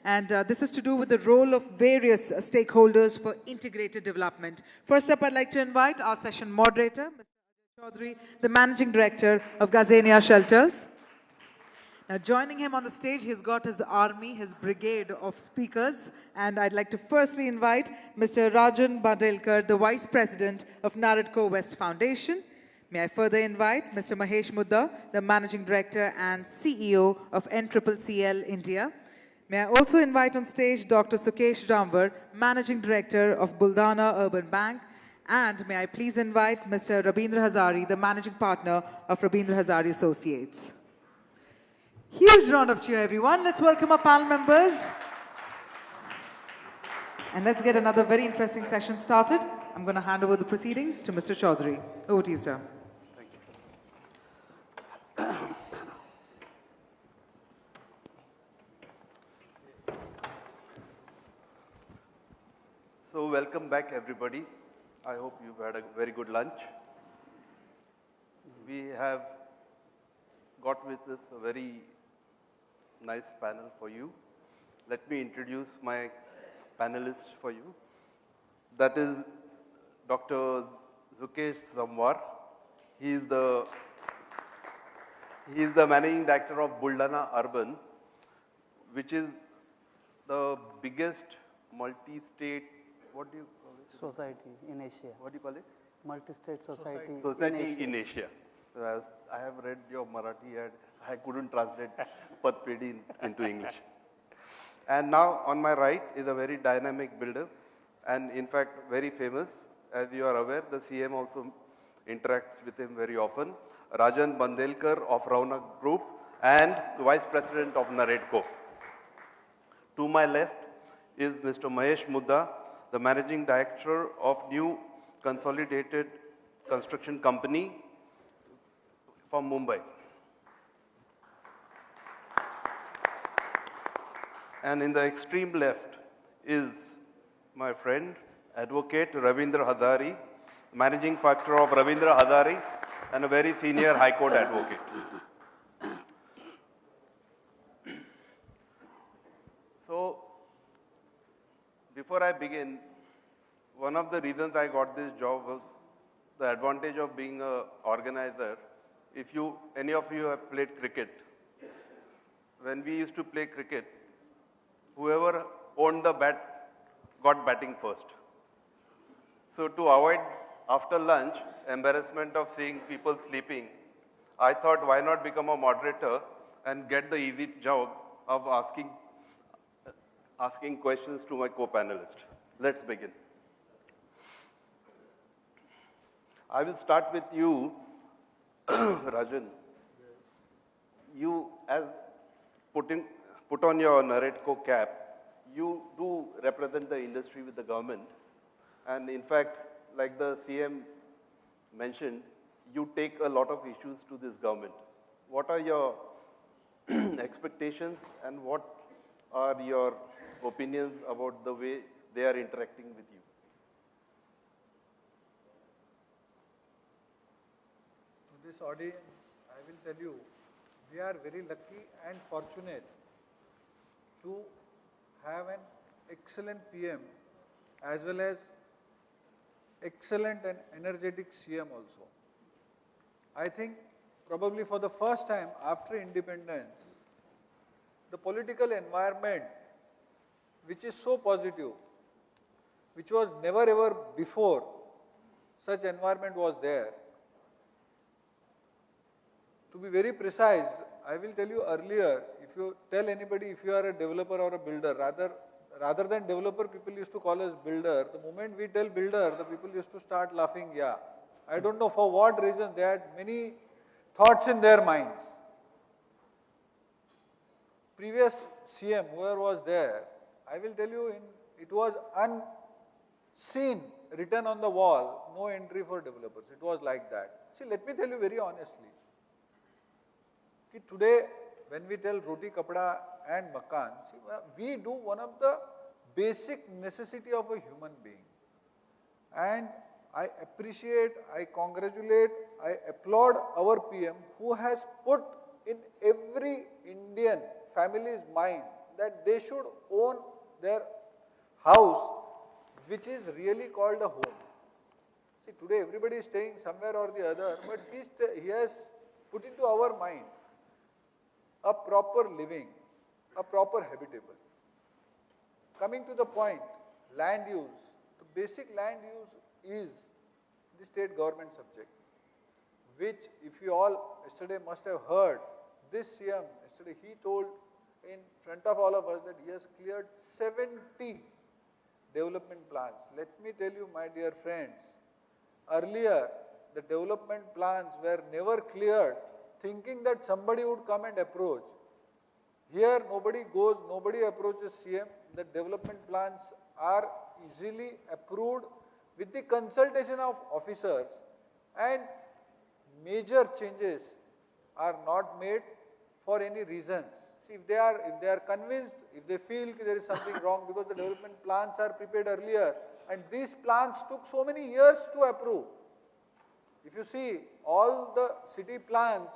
And this is to do with the role of various stakeholders for integrated development. First up, I'd like to invite our session moderator, Mr. Chaudhary, the Managing Director of Gazania Shelters. Now, joining him on the stage, he's got his army, his brigade of speakers. And I'd like to firstly invite Mr. Rajan Bandelkar, the Vice President of NAREDCO West Foundation. May I further invite Mr. Mahesh Mudda, the Managing Director and CEO of NCCCL India. May I also invite on stage Dr. Sukesh Zamwar, Managing Director of Buldhana Urban Bank. And may I please invite Mr. Rabindra Hazari, the Managing Partner of Rabindra Hazari Associates. Huge round of cheer, everyone. Let's welcome our panel members. And let's get another very interesting session started. I'm going to hand over the proceedings to Mr. Chaudhary. Over to you, sir. Thank you. So welcome back, everybody. I hope you've had a very good lunch. We have got with us a very nice panel for you. Let me introduce my panelists for you. That is Dr. Sukesh Zamwar. He is the Managing Director of Buldhana Urban, which is the biggest multi-state, what do you call it? Society in Asia. What do you call it? Multi-state society in Asia. I have read your Marathi and I couldn't translate Patpedi into English. And now on my right is a very dynamic builder and in fact very famous. As you are aware, the CM also interacts with him very often. Rajan Bandelkar of Raunak Group and Vice President of NAREDCO. To my left is Mr. Mahesh Mudda, the Managing Director of New Consolidated Construction Company from Mumbai. And in the extreme left is my friend, Advocate Rabindra Hazari, Managing Partner of Rabindra Hazari and a very senior High Court advocate. So, before I begin, one of the reasons I got this job was the advantage of being an organizer. If any of you have played cricket, when we used to play cricket, whoever owned the bat got batting first. So to avoid after lunch embarrassment of seeing people sleeping, I thought why not become a moderator and get the easy job of asking questions to my co-panelists. Let's begin. I will start with you, Rajan. You, as put on your NAREDCO cap, you do represent the industry with the government. And in fact, like the CM mentioned, you take a lot of issues to this government. What are your expectations and what are your opinions about the way they are interacting with you? To this audience, I will tell you, we are very lucky and fortunate to have an excellent PM as well as excellent and energetic CM also. I think probably for the first time after independence, the political environment which is so positive, which was never ever before such environment was there. To be very precise, I will tell you earlier, if you tell anybody if you are a developer or a builder, rather than developer, people used to call us builder. The moment we tell builder, the people used to start laughing, yeah. I don't know for what reason, they had many thoughts in their minds. Previous CM, whoever was there, I will tell you, it was unseen, written on the wall, no entry for developers. It was like that. See, let me tell you very honestly. Today, when we tell roti, kapda and makan, see, we do one of the basic necessity of a human being. And I appreciate, I congratulate, I applaud our PM who has put in every Indian family's mind that they should own their house, which is really called a home. See, today everybody is staying somewhere or the other, but he has put into our mind a proper living, a proper habitable. Coming to the point, land use. The basic land use is the state government subject, which if you all yesterday must have heard, this CM, yesterday he told in front of all of us that he has cleared 70 development plans. Let me tell you, my dear friends, earlier the development plans were never cleared thinking that somebody would come and approach. Here nobody goes, nobody approaches CM. The development plans are easily approved with the consultation of officers, and major changes are not made for any reasons. See, if they are convinced, if they feel there is something wrong, because the development plans are prepared earlier and these plans took so many years to approve. If you see all the city plans,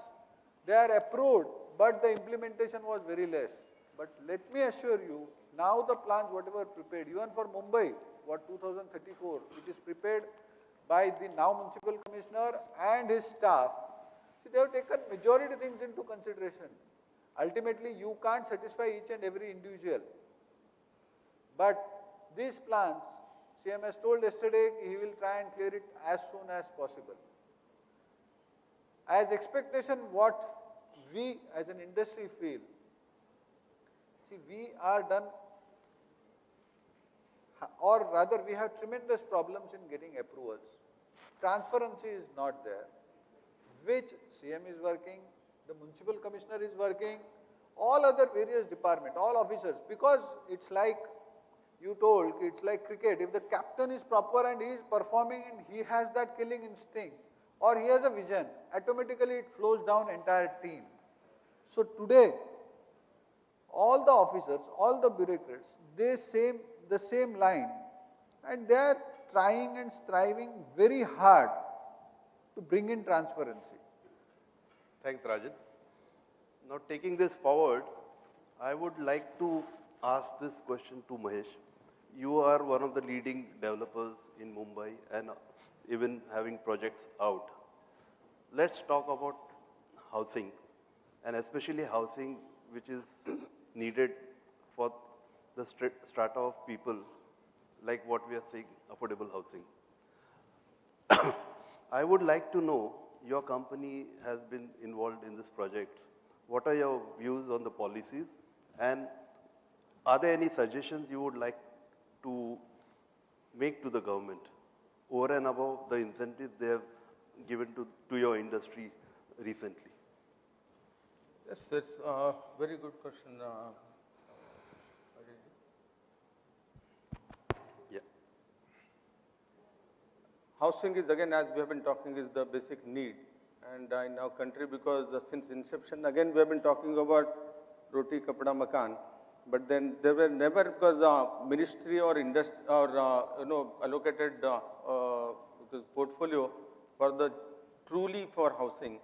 they are approved, but the implementation was very less. But let me assure you, now the plans whatever prepared, even for Mumbai, what 2034, which is prepared by the now municipal commissioner and his staff, see, they have taken majority things into consideration. Ultimately, you can't satisfy each and every individual. But these plans, CM has told yesterday, he will try and clear it as soon as possible. As expectation, what we as an industry feel, see, we are done, or rather we have tremendous problems in getting approvals. Transparency is not there, which CM is working, the municipal commissioner is working, all other various departments, all officers, because it's like you told, it's like cricket. If the captain is proper and he is performing and he has that killing instinct, or he has a vision, automatically it flows down entire team. So today, all the officers, all the bureaucrats, they say the same line, and they are trying and striving very hard to bring in transparency. Thanks, Rajan. Now, taking this forward, I would like to ask this question to Mahesh. You are one of the leading developers in Mumbai and even having projects out. Let's talk about housing, and especially housing which is needed for the strata of people, like what we are saying, affordable housing. I would like to know, your company has been involved in this project. What are your views on the policies, and are there any suggestions you would like to make to the government over and above the incentives they have given to your industry recently? Yes, that's a very good question. Yeah. Housing is, again, as we have been talking, is the basic need. And in our country, because since inception, again, we have been talking about roti, kapda, makan. But then there were never, because ministry or industry or allocated because portfolio for the truly for housing.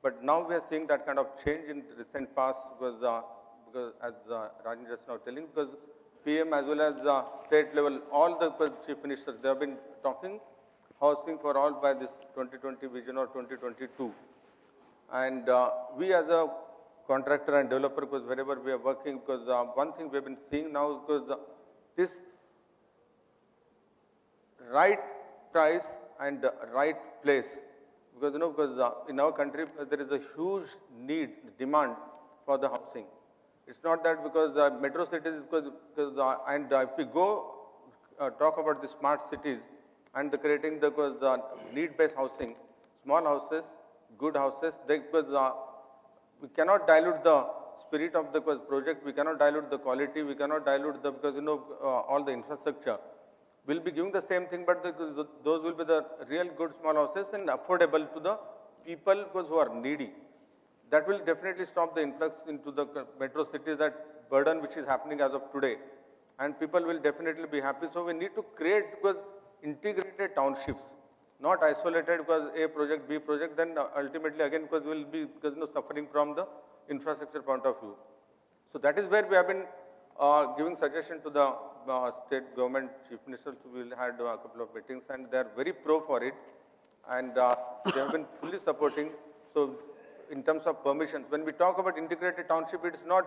But now we are seeing that kind of change in recent past, because as Rajan just now telling, because PM as well as state level, all the chief ministers, they have been talking housing for all by this 2020 vision or 2022. And we as a contractor and developer, because wherever we are working, because one thing we have been seeing now, because this right price and right place, because because in our country there is a huge need, demand for the housing. It's not that because metro cities, because and if we go talk about the smart cities and the creating the need-based housing, small houses, good houses, because we cannot dilute the spirit of the project, we cannot dilute the quality, we cannot dilute the, because all the infrastructure. We'll be giving the same thing, but those will be the real good small houses and affordable to the people because who are needy. That will definitely stop the influx into the metro cities, that burden which is happening as of today. And people will definitely be happy. So we need to create because integrated townships, not isolated because A project, B project, then ultimately again because we'll be suffering from the infrastructure point of view. So that is where we have been giving suggestion to the state government chief ministers. We had a couple of meetings, and they are very pro for it, and they have been fully supporting. So, in terms of permissions, when we talk about integrated township, it's not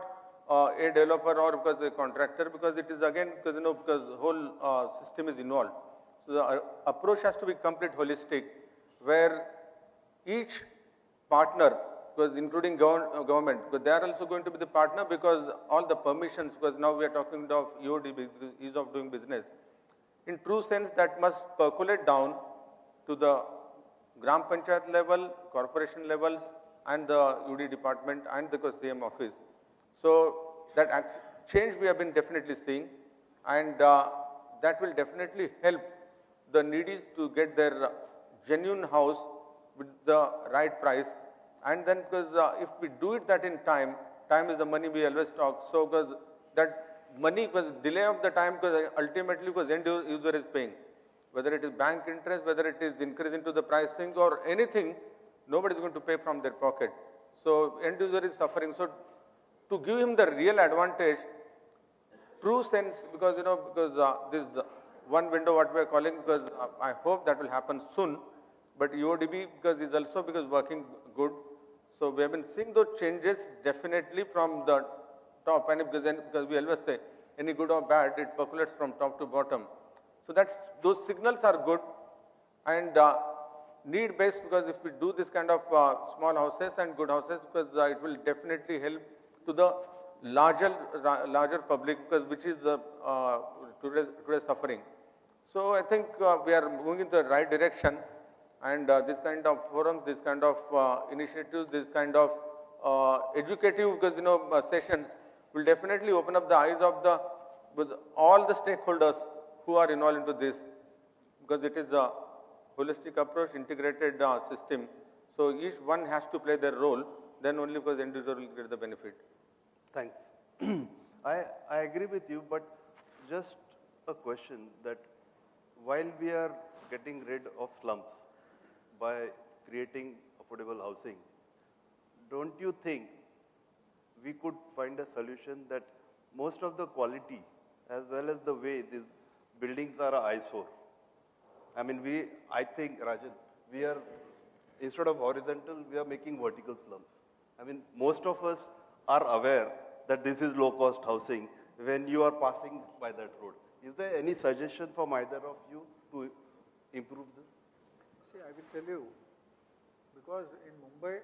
a developer or because a contractor, because it is again because because the whole system is involved. So the approach has to be complete holistic, where each partner, because including government, because they are also going to be the partner, because all the permissions, because now we are talking of EOD, ease of doing business. In true sense, that must percolate down to the Gram Panchayat level, corporation levels, and the UD department and the CM office. So that change we have been definitely seeing, and that will definitely help the needies to get their genuine house with the right price. And then because if we do it that in time, time is the money we always talk. So because that money, because delay of the time, because ultimately because end user is paying. Whether it is bank interest, whether it is increase into the pricing or anything, nobody is going to pay from their pocket. So end user is suffering. So to give him the real advantage, true sense, because because this one window what we are calling, because I hope that will happen soon. But UODB because is also because working good. So we have been seeing those changes definitely from the top, and because we always say any good or bad, it percolates from top to bottom. So those signals are good, and need based, because if we do this kind of small houses and good houses, because it will definitely help to the larger public, because which is today's suffering. So I think we are moving in the right direction, and this kind of forums, this kind of initiatives, this kind of educative, because sessions will definitely open up the eyes of with all the stakeholders who are involved into this, because it is a holistic approach, integrated system. So each one has to play their role, then only because end user will get the benefit. Thanks. I agree with you, but just a question that while we are getting rid of slums by creating affordable housing, don't you think we could find a solution that most of the quality as well as the way these buildings are an eyesore? I mean, I think, Rajan, we are, instead of horizontal, we are making vertical slums. I mean, most of us are aware that this is low-cost housing when you are passing by that road. Is there any suggestion from either of you to improve this? See, I will tell you, because in Mumbai,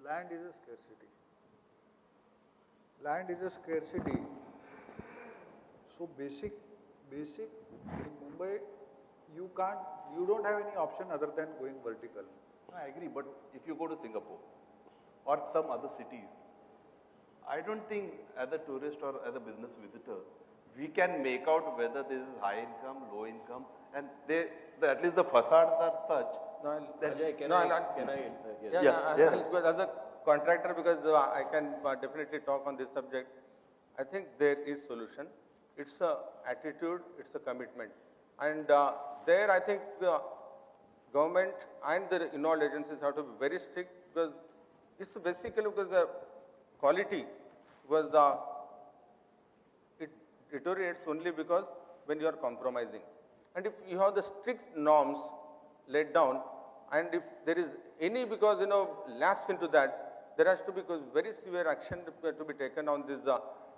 land is a scarcity. Land is a scarcity. So basic in Mumbai, you don't have any option other than going vertical. I agree, but if you go to Singapore or some other cities, I don't think as a tourist or as a business visitor, we can make out whether this is high income, low income, and at least the facades are such. Ajay, can I? Yes. Yeah. Because as a contractor, because I can definitely talk on this subject, I think there is solution. It's a attitude, it's a commitment. And there I think government and the involved agencies have to be very strict, because it's basically because the quality was it deteriorates only because when you are compromising. And if you have the strict norms laid down, and if there is any lapse into that, there has to be very severe action to be taken on these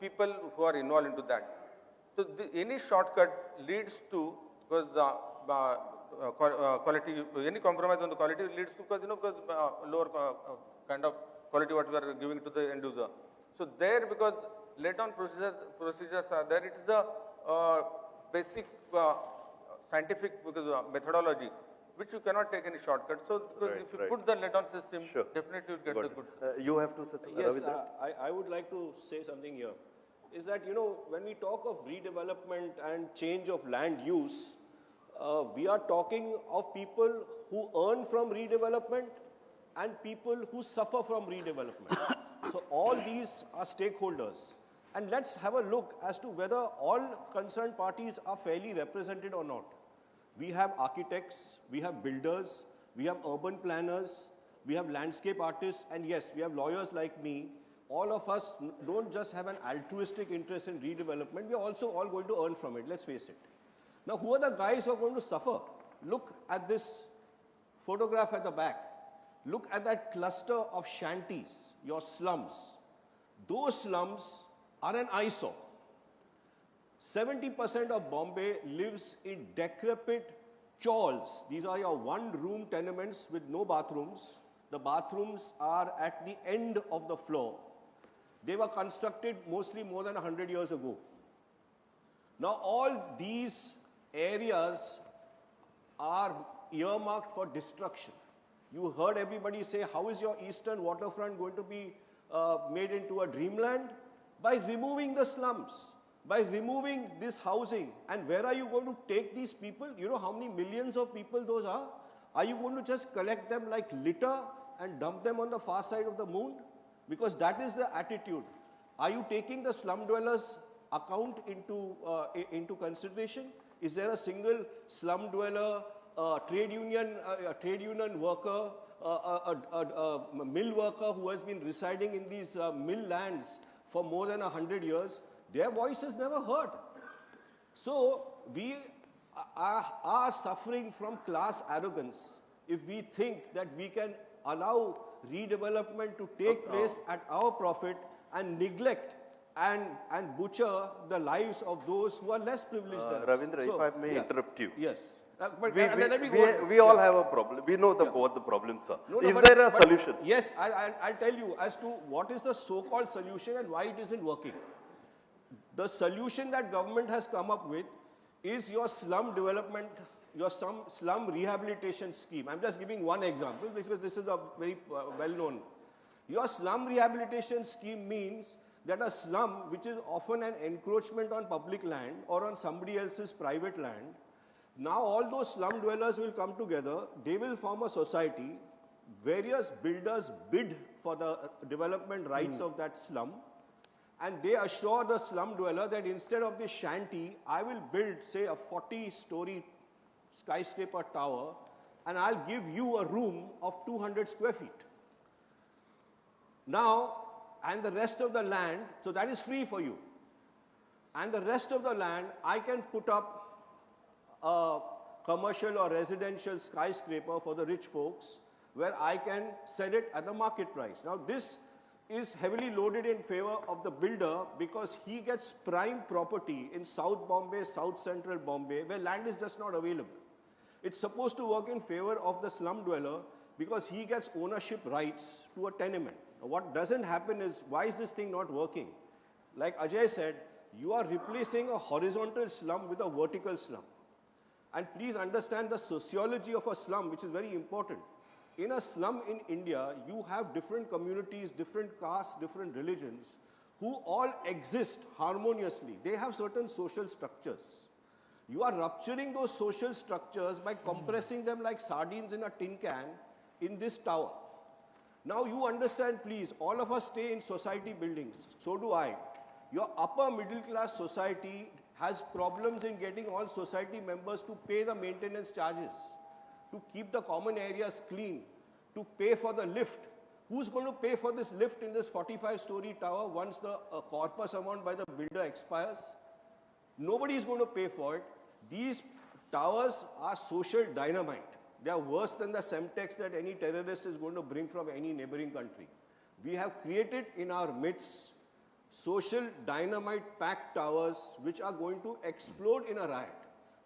people who are involved into that. So any shortcut leads to, because quality, any compromise on the quality leads to because lower kind of quality what we are giving to the end user. So there, because laid down procedures are there, it is the basic scientific methodology, which you cannot take any shortcut. So if you put the laid down system, definitely you will get the good. You have to say something. Yes, I would like to say something here. Is that, when we talk of redevelopment and change of land use, we are talking of people who earn from redevelopment and people who suffer from redevelopment. So all these are stakeholders. And let's have a look as to whether all concerned parties are fairly represented or not. We have architects, we have builders, we have urban planners, we have landscape artists, and yes, we have lawyers like me all of us don't just have an altruistic interest in redevelopment, we are also all going to earn from it, let's face it. Now, who are the guys who are going to suffer? Look at this photograph at the back. Look at that cluster of shanties, your slums. Those slums are an eyesore. 70% of Bombay lives in decrepit chawls. These are your one-room tenements with no bathrooms. The bathrooms are at the end of the floor. They were constructed mostly more than 100 years ago. Now, all these areas are earmarked for destruction. You heard everybody say, how is your eastern waterfront going to be made into a dreamland? By removing the slums, by removing this housing. And where are you going to take these people? You know how many millions of people those are? Are you going to just collect them like litter and dump them on the far side of the moon? Because that is the attitude. Are you taking the slum dwellers account into consideration? Is there a single slum dweller, trade union worker, a mill worker who has been residing in these mill lands for more than 100 years? Their voice is never heard. So we are suffering from class arrogance if we think that we can allow redevelopment to take place at our profit and neglect and butcher the lives of those who are less privileged than us. Ravindra, if I may interrupt you. Yes. We all have a problem. We know what the problems are. Is but there a solution? Yes, I'll tell you as to what is the so-called solution and why it isn't working. The solution that government has come up with is your slum development, your slum rehabilitation scheme. I'm just giving one example because this is a very well-known. Your slum rehabilitation scheme means that a slum, which is often an encroachment on public land or on somebody else's private land, now all those slum dwellers will come together, they will form a society, various builders bid for the development rights of that slum, and they assure the slum dweller that instead of this shanty, I will build, say, a 40-story skyscraper tower, and I'll give you a room of 200 square feet. Now, and the rest of the land, so that is free for you. And the rest of the land, I can put up a commercial or residential skyscraper for the rich folks where I can sell it at the market price. Now, this is heavily loaded in favor of the builder because he gets prime property in South Bombay, South Central Bombay, where land is just not available. It's supposed to work in favor of the slum dweller because he gets ownership rights to a tenement. Now, what doesn't happen is, why is this thing not working? Like Ajay said, you are replacing a horizontal slum with a vertical slum. And please understand the sociology of a slum, which is very important. In a slum in India, you have different communities, different castes, different religions, who all exist harmoniously. They have certain social structures. You are rupturing those social structures by compressing them like sardines in a tin can in this tower. Now you understand, please, all of us stay in society buildings. So do I. Your upper middle class society has problems in getting all society members to pay the maintenance charges, to keep the common areas clean, to pay for the lift. Who's going to pay for this lift in this 45-story tower once the corpus amount by the builder expires? Nobody is going to pay for it. These towers are social dynamite. They are worse than the Semtex that any terrorist is going to bring from any neighboring country. We have created in our midst social dynamite packed towers which are going to explode in a riot.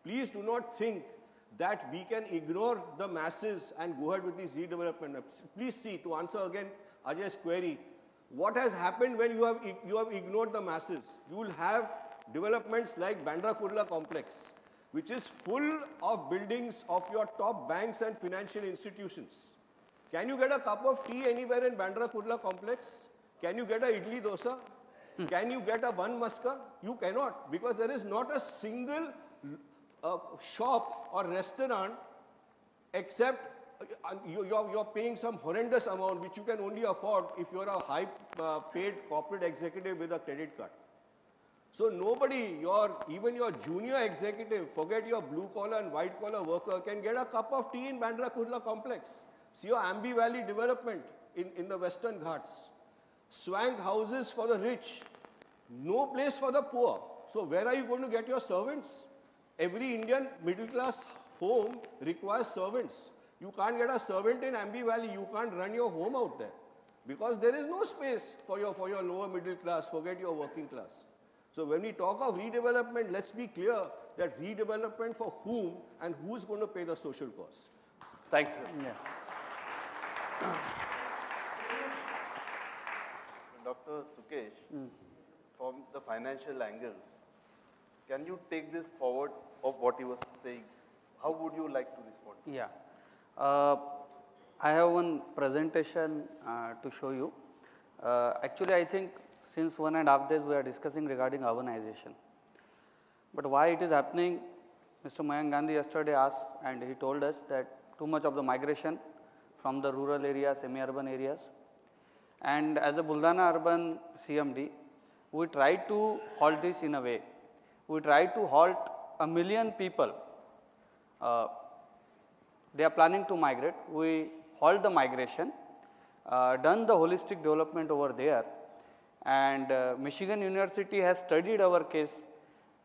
Please do not think that we can ignore the masses and go ahead with these redevelopment. Please see, to answer again Ajay's query, what has happened when you have ignored the masses? You will have developments like Bandra Kurla complex, which is full of buildings of your top banks and financial institutions. Can you get a cup of tea anywhere in Bandra Kurla complex? Can you get a idli dosa? Can you get a bun maska? You cannot, because there is not a single shop or restaurant except you're paying some horrendous amount which you can only afford if you're a high paid corporate executive with a credit card. So nobody, even your junior executive, forget your blue collar and white collar worker, can get a cup of tea in Bandra Kurla complex. See your Ambi Valley development in the Western Ghats. swank houses for the rich, no place for the poor. So where are you going to get your servants? Every Indian middle class home requires servants. You can't get a servant in Ambi Valley. You can't run your home out there because there is no space for your lower middle class, forget your working class. So when we talk of redevelopment, let's be clear that redevelopment for whom and who's going to pay the social cost. Thanks, sir. Yeah. Dr. Sukesh, from the financial angle, can you take this forward of what he was saying? How would you like to respond? Yeah. I have one presentation to show you. Actually, I think since 1.5 days we are discussing regarding urbanization. But why it is happening, Mr. Mayank Gandhi yesterday asked and he told us that too much of the migration from the rural areas, semi-urban areas. And as a Buldhana urban CMD, we try to halt this in a way. We try to halt 1 million people. They are planning to migrate. We halt the migration, done the holistic development over there. And Michigan University has studied our case,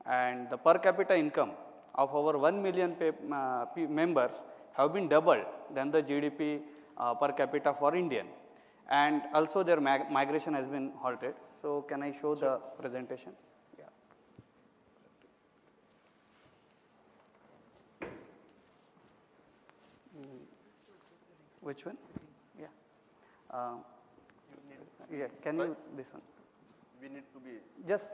and the per capita income of our 1 million members have been doubled than the GDP per capita for Indian. And also their migration has been halted. So can I show the presentation? Yeah. Which one? Yeah. Yeah. Can you this one? We need to be... Just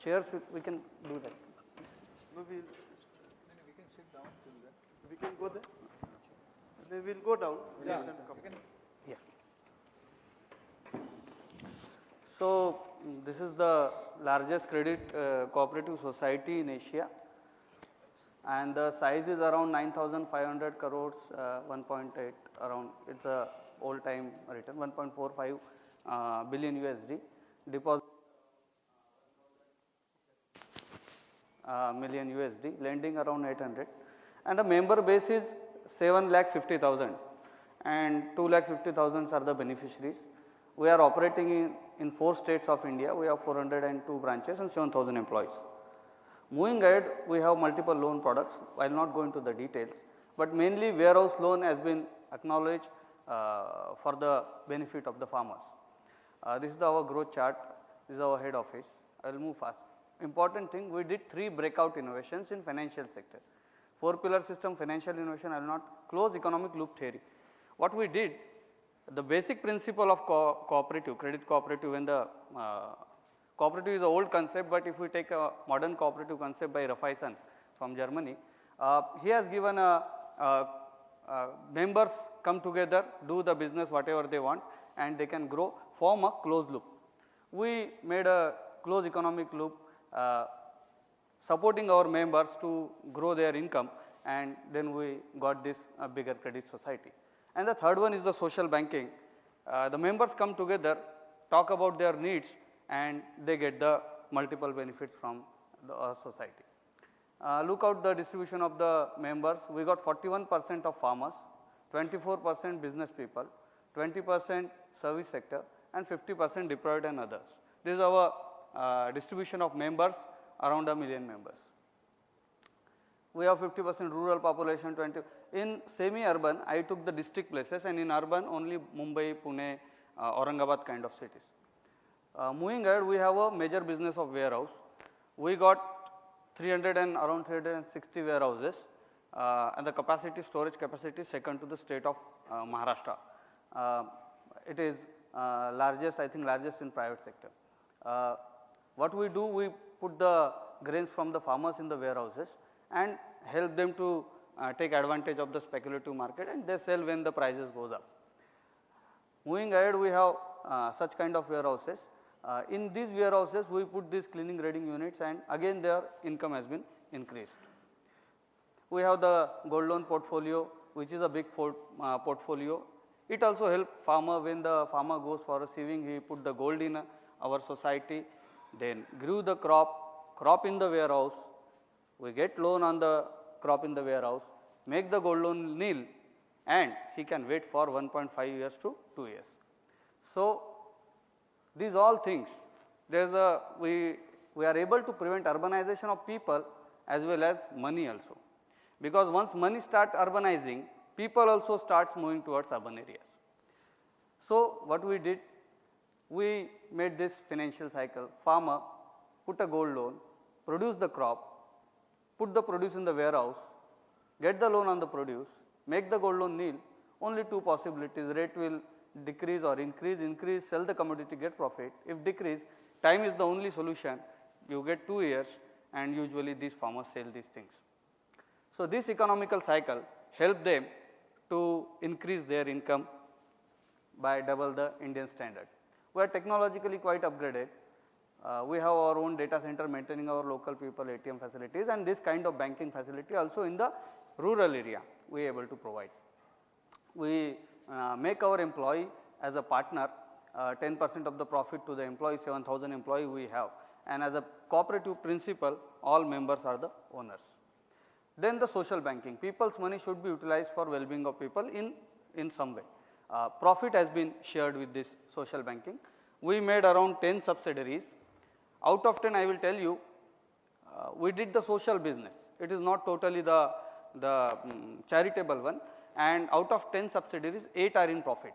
chairs. We can do that. No, we can sit down till then. We can go there. Then we'll go down. Yeah. Yeah. So this is the largest credit cooperative society in Asia, and the size is around 9,500 crores, 1.8 around. It's a all-time return, 1.45 billion USD. Deposit million USD, lending around 800, and the member base is 7,50,000, and 2,50,000 are the beneficiaries. We are operating in 4 states of India. We have 402 branches and 7,000 employees. Moving ahead, we have multiple loan products. I will not go into the details, but mainly warehouse loan has been acknowledged for the benefit of the farmers. This is our growth chart. This is our head office. I will move fast. Important thing, we did 3 breakout innovations in financial sector. 4 pillar system, financial innovation, I will not close economic loop theory. What we did, the basic principle of cooperative, credit cooperative, when the cooperative is an old concept, but if we take a modern cooperative concept by Raiffeisen from Germany, he has given members come together, do the business whatever they want, and they can grow, form a closed loop. We made a closed economic loop, supporting our members to grow their income, and then we got this bigger credit society. And the third one is the social banking. The members come together, talk about their needs, and they get the multiple benefits from the society. Look out the distribution of the members. We got 41% of farmers, 24% business people, 20% service sector, and 50% deployed and others. This is our distribution of members, around 1 million members. We have 50% rural population, 20. In semi-urban, I took the district places, and in urban only Mumbai, Pune, Aurangabad kind of cities. Moving ahead, we have a major business of warehouse. We got around 360 warehouses, and the capacity, storage capacity is second to the state of Maharashtra. It is largest, I think largest in private sector. What we do, we put the grains from the farmers in the warehouses and help them to take advantage of the speculative market, and they sell when the prices goes up. Moving ahead, we have such kind of warehouses. In these warehouses, we put these cleaning grading units, and again their income has been increased. We have the gold loan portfolio, which is a big portfolio. It also helps farmer. When the farmer goes for receiving, he put the gold in our society, then grew the crop in the warehouse. We get loan on the crop in the warehouse, make the gold loan nil, and he can wait for 1.5 years to 2 years. So, these all things, we are able to prevent urbanization of people as well as money also. Because once money starts urbanizing, people also starts moving towards urban areas. So, what we did, we made this financial cycle. Farmer put a gold loan, produce the crop, put the produce in the warehouse, get the loan on the produce, make the gold loan nil. Only two possibilities: rate will decrease or increase. Increase, sell the commodity, get profit. If decrease, time is the only solution. You get 2 years, and usually these farmers sell these things. So, this economical cycle helped them to increase their income by double the Indian standard. We are technologically quite upgraded. We have our own data center maintaining our local people ATM facilities, and this kind of banking facility also in the rural area we are able to provide. We make our employee as a partner, 10% of the profit to the employee, 7,000 employee we have, and as a cooperative principle, all members are the owners. Then the social banking, people's money should be utilized for well-being of people in some way. Profit has been shared with this social banking. We made around 10 subsidiaries. Out of 10, I will tell you, we did the social business. It is not totally the charitable one, and out of 10 subsidiaries, 8 are in profit.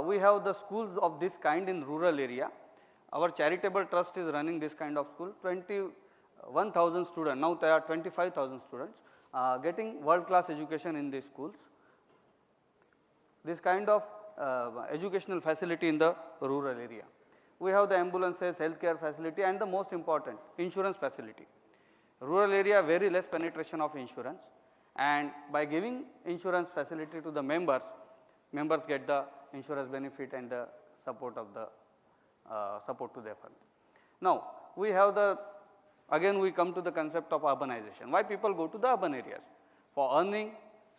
We have the schools of this kind in rural area. Our charitable trust is running this kind of school, 21,000 students, now there are 25,000 students getting world-class education in these schools. This kind of educational facility in the rural area. We have the ambulances, healthcare facility, and the most important, insurance facility. Rural area, very less penetration of insurance, and by giving insurance facility to the members, members get the insurance benefit and the support of the support to their family. Now, we have the, again we come to the concept of urbanization. Why people go to the urban areas? For earning,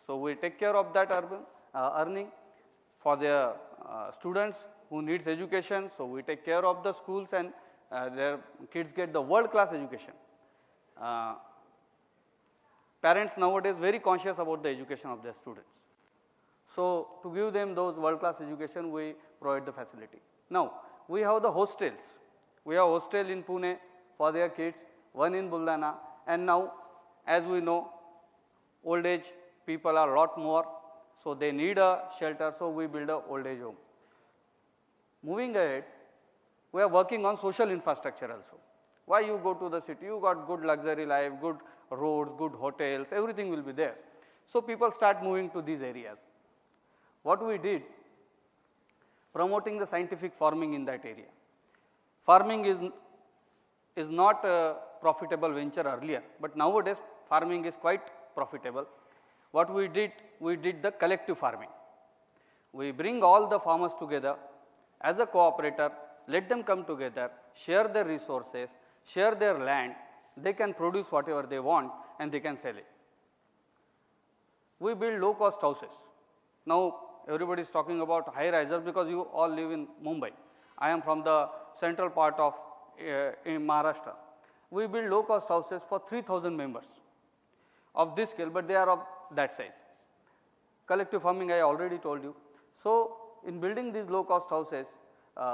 so we take care of that urban earning. For the students who needs education, so we take care of the schools, and their kids get the world-class education. Parents nowadays very conscious about the education of their students. So, to give them those world-class education, we provide the facility. Now, we have the hostels. We have hostel in Pune for their kids, one in Buldhana, and now, as we know, old age people are a lot more, so they need a shelter, so we build a old age home. Moving ahead, we are working on social infrastructure also. Why you go to the city? You got good luxury life, good roads, good hotels, everything will be there. So people start moving to these areas. What we did, promoting the scientific farming in that area. Farming is not a profitable venture earlier, but nowadays farming is quite profitable. What we did the collective farming. We bring all the farmers together as a cooperator, let them come together, share their resources, share their land, they can produce whatever they want and they can sell it. We build low cost houses. Now everybody is talking about high rises because you all live in Mumbai. I am from the central part of in Maharashtra. We build low cost houses for 3,000 members of this scale, but they are of that size. Collective farming I already told you. So, in building these low cost houses,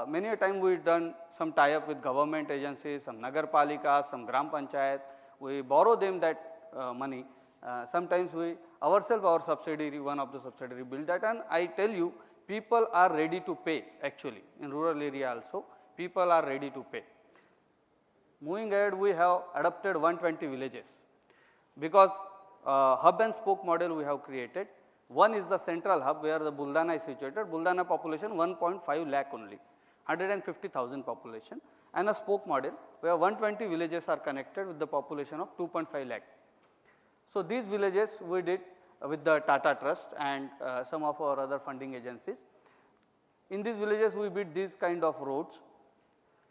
many a time we done some tie up with government agencies, some nagarpalikas, some gram panchayat, we borrow them that money. Sometimes we ourselves, our subsidiary, one of the subsidiary build that, and I tell you, people are ready to pay actually. In rural area also, people are ready to pay. Moving ahead, we have adopted 120 villages because hub and spoke model we have created. One is the central hub where the Buldhana is situated. Buldhana population 1.5 lakh only, 150,000 population, and a spoke model where 120 villages are connected with the population of 2.5 lakh. So these villages we did with the Tata Trust and some of our other funding agencies. In these villages we built these kind of roads,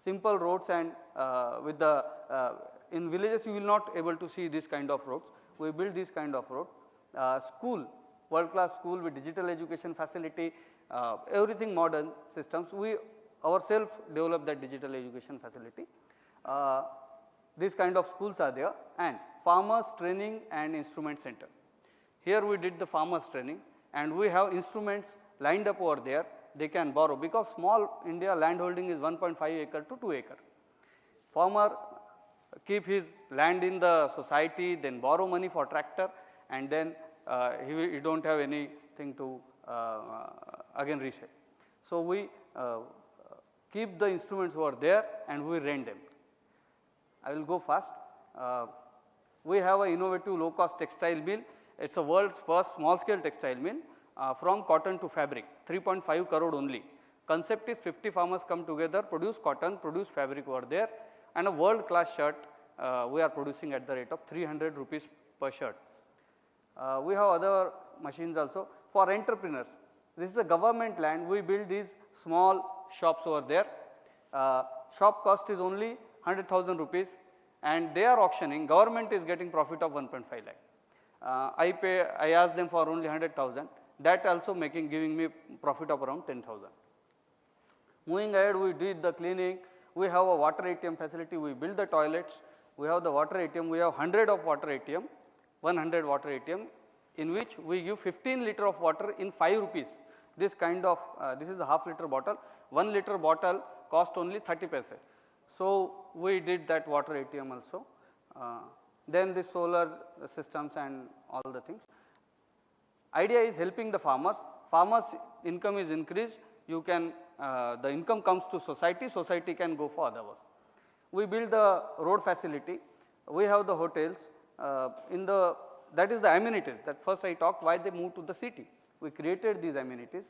simple roads, and with the in villages you will not able to see this kind of roads. We build this kind of road. School, world-class school with digital education facility, everything modern systems. We ourselves develop that digital education facility. These kind of schools are there, and farmers training and instrument center. Here we did the farmers training, and we have instruments lined up over there they can borrow, because small India land holding is 1.5 acre to 2 acre. Farmer keep his land in the society, then borrow money for tractor, and then he don't have anything to again resell. So we keep the instruments over there and we rent them. I will go fast. We have an innovative low cost textile mill. It's a world's first small scale textile mill from cotton to fabric, 3.5 crore only. Concept is 50 farmers come together, produce cotton, produce fabric over there, and a world class shirt we are producing at the rate of 300 rupees per shirt. We have other machines also for entrepreneurs. This is the government land. We build these small shops over there. Shop cost is only 100,000 rupees, and they are auctioning. Government is getting profit of 1.5 lakh. I asked them for only 100,000. That also giving me profit of around 10,000. Moving ahead, we did the cleaning. We have a water ATM facility. We build the toilets. We have the water ATM. We have 100 of water ATM, 100 water ATM, in which we give 15 liter of water in 5 rupees. This kind of, this is a half liter bottle. 1 liter bottle cost only 30 paise. So we did that water ATM also. Then the solar systems and all the things. Idea is helping the farmers. Farmers' income is increased. You can, the income comes to society. Society can go for other work. We build the road facility. We have the hotels. That is the amenities. That first I talked why they moved to the city. We created these amenities.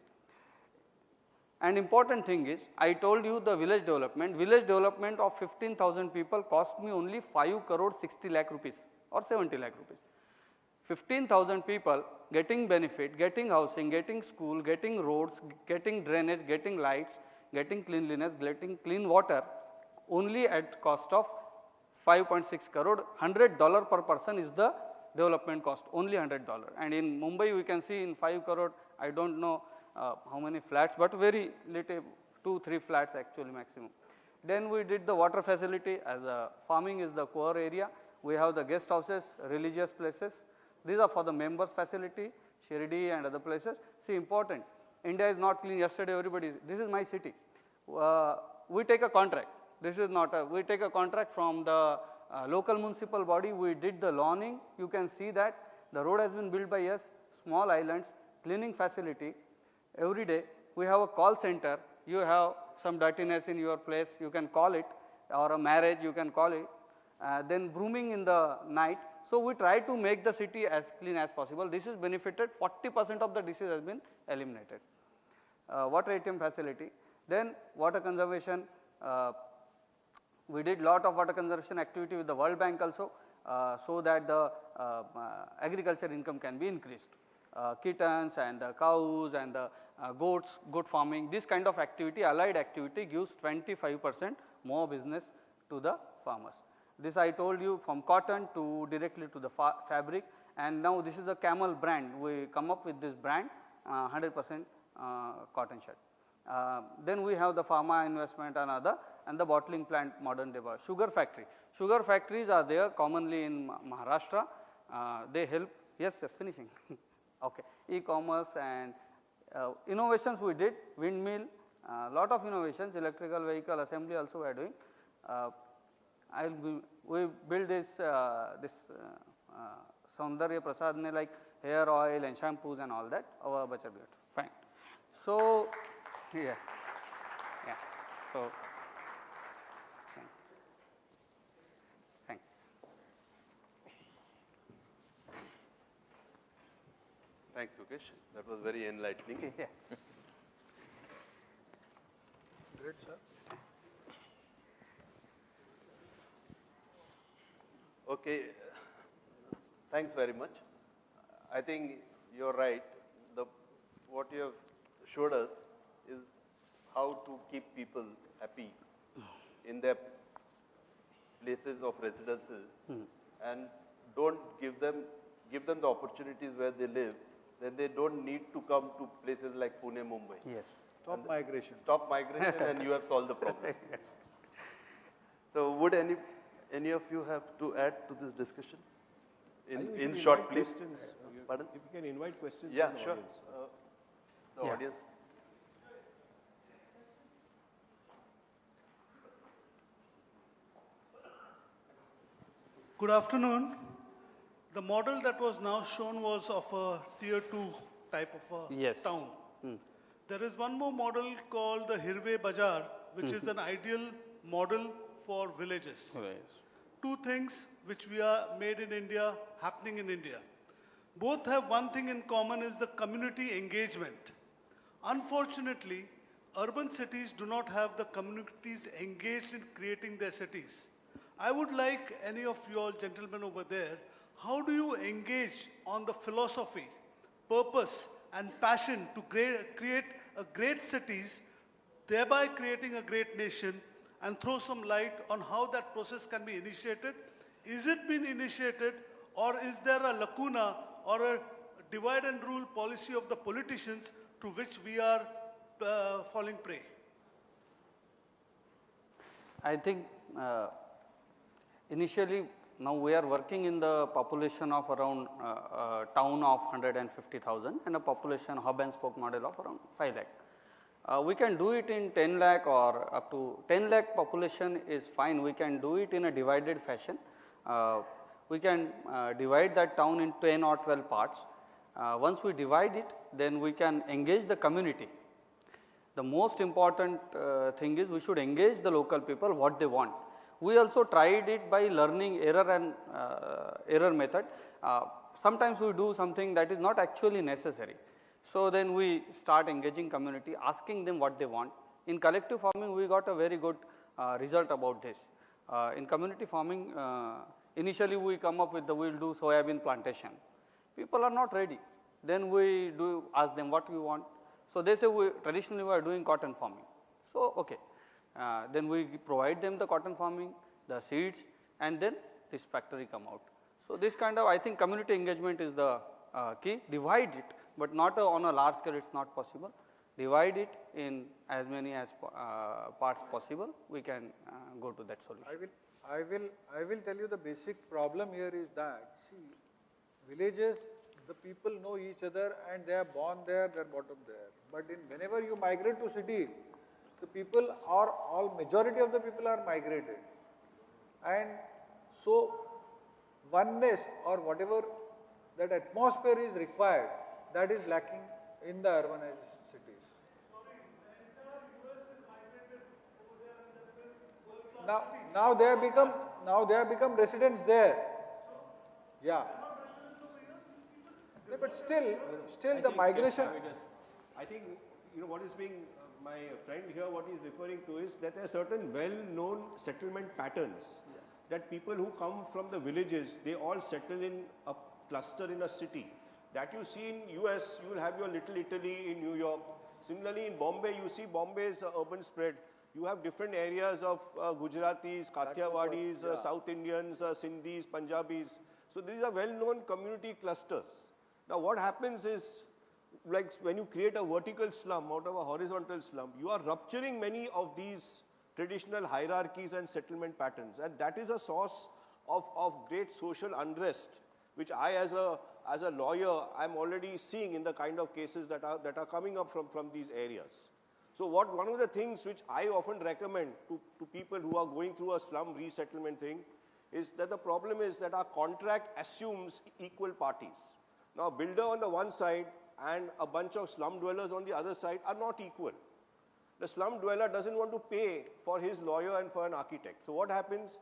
And important thing is, I told you the village development of 15,000 people cost me only 5 crore 60 lakh rupees or 70 lakh rupees. 15,000 people getting benefit, getting housing, getting school, getting roads, getting drainage, getting lights, getting cleanliness, getting clean water, only at cost of 5.6 crore. $100 per person is the development cost, only $100. And in Mumbai, we can see in 5 crore, I don't know how many flats, but very little, 2-3 flats actually maximum. Then we did the water facility, as farming is the core area. We have the guest houses, religious places. These are for the members facility, Shirdi and other places. See, important, India is not clean. Yesterday everybody, this is my city. We take a contract. This is not we take a contract from the local municipal body. We did the lawning. You can see that the road has been built by us, small islands, cleaning facility. Every day we have a call center. You have some dirtiness in your place, you can call it, or a marriage, you can call it. Then brooming in the night. So we try to make the city as clean as possible. This is benefited, 40% of the disease has been eliminated. Water ATM facility. Then water conservation. We did lot of water conservation activity with the World Bank also, so that the agriculture income can be increased. Kittens and the cows and the goats, goat farming, this kind of activity, allied activity gives 25% more business to the farmers. This I told you, from cotton to directly to the fabric, and now this is a Camel brand. We come up with this brand, 100% cotton shirt. Then we have the pharma investment and other, and the bottling plant, modern day sugar factory. Sugar factories are there commonly in Maharashtra. They help, yes, finishing. Okay, e-commerce and innovations we did, windmill, lot of innovations, electrical vehicle assembly also we are doing. We build this Saundarya Prasad, like hair oil and shampoos and all that, our bachar ghat. Fine. So, yeah. So, thank you. Thanks, Sukesh. That was very enlightening. Yeah. Great, sir. Okay, thanks very much. I think you're right. What you have showed us is how to keep people happy in their places of residences, and don't give them the opportunities where they live. Then they don't need to come to places like Pune, Mumbai. Yes. Stop migration. Stop migration and you have solved the problem. So would any of you have to add to this discussion? In short, please. Pardon? If you can invite questions Yeah, from the sure. audience. The audience. Good afternoon. The model that was now shown was of a tier 2 type of a Yes. town. There is one more model called the Hirve Bazaar, which is an ideal model for villages. Yes. Two things which we are made in India, happening in India. Both have one thing in common is the community engagement. Unfortunately, urban cities do not have the communities engaged in creating their cities. I would like any of you all gentlemen over there, how do you engage on the philosophy, purpose, and passion to create a great cities, thereby creating a great nation, and throw some light on how that process can be initiated? Is it been initiated, or is there a lacuna or a divide and rule policy of the politicians to which we are falling prey? I think initially now we are working in the population of around town of 150,000 and a population hub and spoke model of around 5 lakh. We can do it in 10 lakh or up to 10 lakh population is fine. We can do it in a divided fashion. We can divide that town in 10 or 12 parts. Once we divide it, then we can engage the community. The most important thing is we should engage the local people what they want. We also tried it by learning error and error method. Sometimes we do something that is not actually necessary. So then we start engaging community, asking them what they want. In collective farming, we got a very good result about this. In community farming, initially we come up with we'll do soybean plantation. People are not ready. Then we do ask them what we want. So they say traditionally we are doing cotton farming. So okay. Then we provide them the cotton farming, the seeds, and then this factory come out. So this kind of, I think community engagement is the key. Divide it, but not on a large scale, it's not possible. Divide it in as many as parts possible, we can go to that solution. I will tell you the basic problem here is that, see, villages, the people know each other and they are born there, they are brought up there. But whenever you migrate to city, the people are majority of the people are migrated. And so oneness or whatever that atmosphere is required, that is lacking in the urbanized cities. Now they have become residents there. Yeah. No, but still the migration. I think what is being my friend here, what he's referring to is that there are certain well-known settlement patterns that people who come from the villages, they all settle in a cluster in a city. That you see in US, you will have your Little Italy in New York. Similarly in Bombay, you see Bombay's urban spread. You have different areas of Gujaratis, Kathiawadis, South Indians, Sindhis, Punjabis. So these are well-known community clusters. Now what happens is, like when you create a vertical slum out of a horizontal slum, you are rupturing many of these traditional hierarchies and settlement patterns. And that is a source of great social unrest, which I as a lawyer, I'm already seeing in the kind of cases that are coming up from these areas. So one of the things which I often recommend to people who are going through a slum resettlement thing is that the problem is that our contract assumes equal parties. Now, a builder on the one side and a bunch of slum dwellers on the other side are not equal. The slum dweller doesn't want to pay for his lawyer and for an architect. So what happens?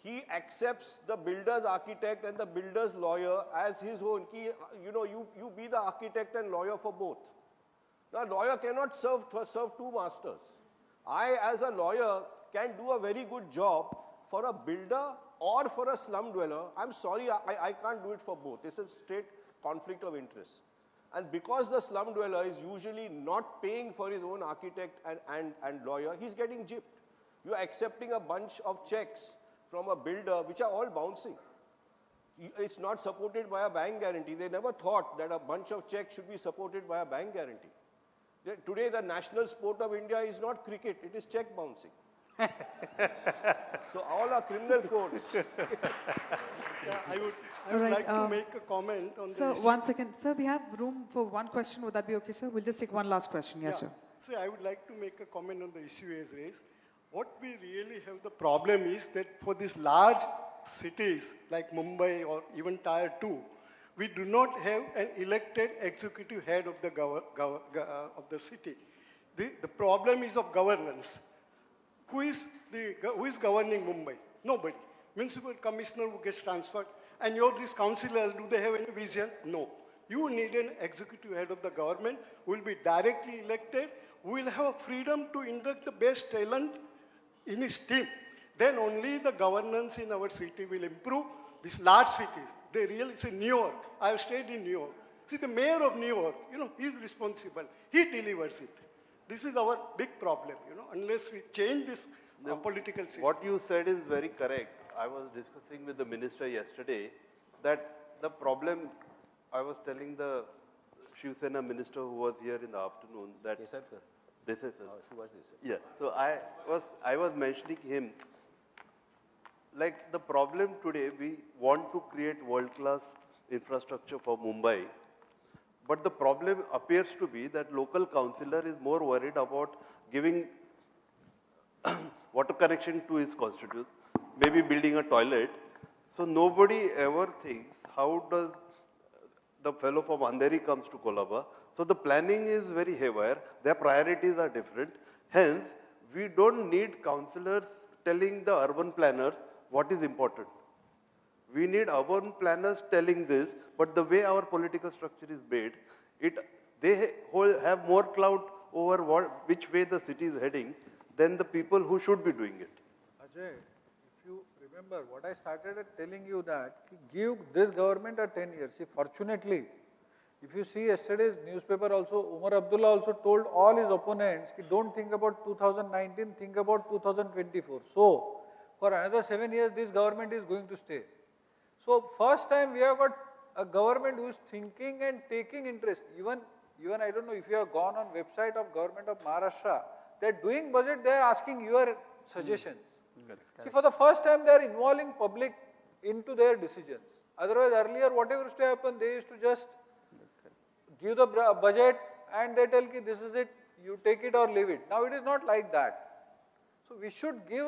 He accepts the builder's architect and the builder's lawyer as his own. You be the architect and lawyer for both. Now, a lawyer cannot serve two masters. I, as a lawyer, can do a very good job for a builder or for a slum dweller. I'm sorry, I can't do it for both. It's a straight conflict of interest. And because the slum dweller is usually not paying for his own architect and lawyer, he's getting gypped. You're accepting a bunch of checks from a builder which are all bouncing. It's not supported by a bank guarantee. They never thought that a bunch of checks should be supported by a bank guarantee. Today, the national sport of India is not cricket, it is check bouncing. So all our criminal codes. Yeah, I would like to make a comment on this. Sir, 1 second. Sir, we have room for one question. Would that be okay, sir? We'll just take one last question. Yes, sir. So I would like to make a comment on the issue as raised. What we really have the problem is that for these large cities like Mumbai or even Tier 2, we do not have an elected executive head of the city. The problem is of governance. Who is governing Mumbai? Nobody. Municipal commissioner who gets transferred. And these councillors, do they have any vision? No. You need an executive head of the government who will be directly elected, who will have freedom to induct the best talent in his team. Then only the governance in our city will improve. These large cities, they really say New York. I have stayed in New York. See, the mayor of New York, he is responsible. He delivers it. This is our big problem, unless we change this political system. What you said is very correct. I was discussing with the minister yesterday that the problem, I was telling the Shiv Sena minister who was here in the afternoon that... Yes, sir. This is sir. Yeah. So I was mentioning him, like the problem today, we want to create world-class infrastructure for Mumbai, but the problem appears to be that local councillor is more worried about giving water connection to his constituents, maybe building a toilet. So nobody ever thinks, how does the fellow from Andheri comes to Kolaba? So the planning is very haywire, their priorities are different. Hence, we don't need councillors telling the urban planners what is important. We need urban planners telling this, but the way our political structure is made, they have more clout over which way the city is heading than the people who should be doing it. Ajay, if you remember what I started telling you that, give this government a 10 years. See, fortunately, if you see yesterday's newspaper also, Umar Abdullah also told all his opponents, don't think about 2019, think about 2024. So, for another 7 years, this government is going to stay. So, first time we have got a government who is thinking and taking interest. Even I don't know if you have gone on website of government of Maharashtra, they are doing budget, they are asking your suggestions. See, for the first time, they are involving public into their decisions. Otherwise, earlier, whatever used to happen, they used to just give the budget and they tell ki this is it, you take it or leave it. Now it is not like that. So we should give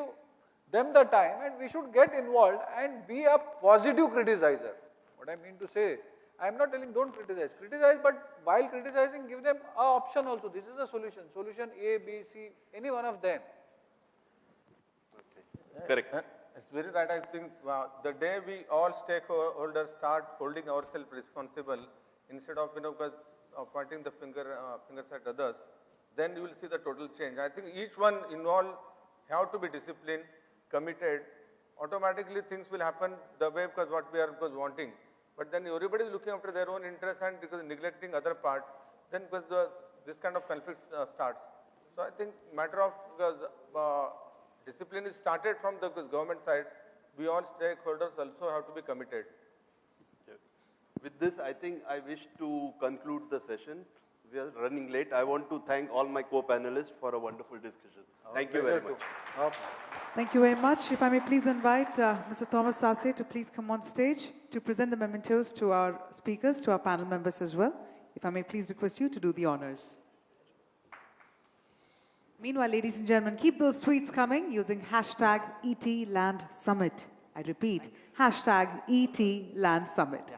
them the time and we should get involved and be a positive criticizer. What I mean to say, I am not telling don't criticize. Criticize, but while criticizing, give them an option also. This is a solution. Solution A, B, C, any one of them. Okay. Correct. It's very right. I think the day we all stakeholders start holding ourselves responsible, instead of pointing the fingers at others, then you will see the total change. I think each one involved have to be disciplined, committed. Automatically things will happen the way because what we are wanting. But then everybody is looking after their own interest and because neglecting other part, then because this kind of conflict starts. So I think matter of discipline is started from the government side. We all stakeholders also have to be committed. With this, I think I wish to conclude the session. We are running late. I want to thank all my co-panelists for a wonderful discussion. Thank you very much. Thank you very much. If I may please invite Mr. Thomas Sase to please come on stage to present the mementos to our speakers, to our panel members as well. If I may please request you to do the honors. Meanwhile, ladies and gentlemen, keep those tweets coming using hashtag #ETLandSummit. I repeat, hashtag #ETLandSummit.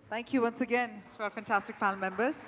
Thank you once again to our fantastic panel members.